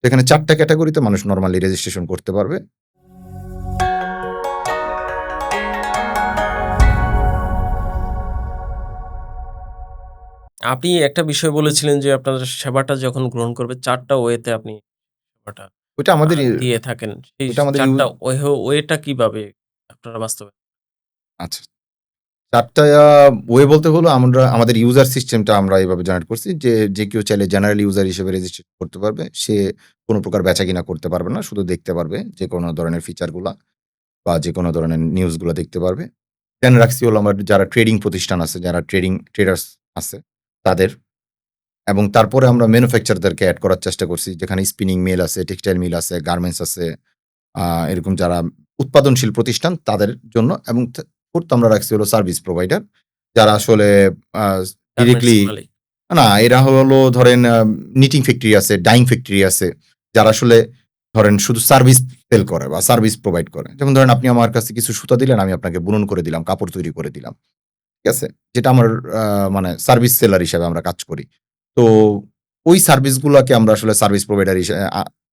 এখানে ৪ টা ক্যাটেগরিতে মানুষ নরমালি রেজিস্ট্রেশন করতে পারবে। আপনি একটা বিষয় বলেছিলেন যে, আপনার সেবাটা যখন গ্রহণ করবে ৪ টা ওয়েতে আপনি সেবাটা ওইটা আমাদের দিয়ে থাকেন। সেই ওইটা আমাদের ৪ টা ওয়েটা কিভাবে আপনারা বাস্তবায়ন আচ্ছা। ৪ টা ওয়ে বলতে হলো আমরা আমাদের ইউজার সিস্টেমটা আমরা এভাবে জেনারেট করছি যে কেউ চাইলে জেনারেল ইউজার হিসেবে রেজিস্ট্রেশন করতে পারবে। সে কোন প্রকার বেচাকেনা করতে পারবে না। শুধু দেখতে পারবে যেকোনো ধরনের ফিচার গুলা বা যেকোনো ধরনের নিউজ গুলা দেখতে পারবে। দেন রাখছি হলো আমার যারা ট্রেডিং প্রতিষ্ঠান আছে, যারা ট্রেডার্স আছে তাদের। এবং তারপরে আমরা ম্যানুফ্যাকচারারদেরকে এড করার চেষ্টা করছি। যেখানে স্পিনিং মিল আছে, টেক্সটাইল মিল আছে, গার্মেন্টস আছে। এরকম যারা উৎপাদনশীল প্রতিষ্ঠান তাদের জন্য এবং 4th আমরা রাখছি হলো সার্ভিস প্রোভাইডার। যারা আসলে আ গার্মেন্টস ডিরেক্টলি মালিক? না এরা হলো ধরেন নিটিং ফ্যাক্টরি আছে, ডাইং ফ্যাক্টরি আছে। যারা আসলে ধরেন শুধু সার্ভিস সেল করে বা সার্ভিস প্রোভাইড করে। যেমন ধরেন আপনি আমার কাছে কিছু সুতা দিলেন, আমি আপনাকে বুনন করে দিলাম, কাপড় তৈরি করে দিলাম। ঠিক আছে? যেটা আমার আ মানে সার্ভিস সেলার হিসেবে আমরা কাজ করি। তো ওই সার্ভিস গুলাকে আমরা আসলে সার্ভিস প্রোভাইডার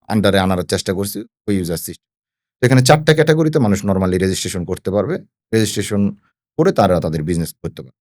আন্ডারে আনার চেষ্টা করছি ওই ইউজার সিস্টেম। এখানে ৪ টা ক্যাটেগরিতে মানুষ নরমালি রেজিস্ট্রেশন করতে পারবে। রেজিস্ট্রেশন করে তারা তাদের বিজনেস করতে পারবে।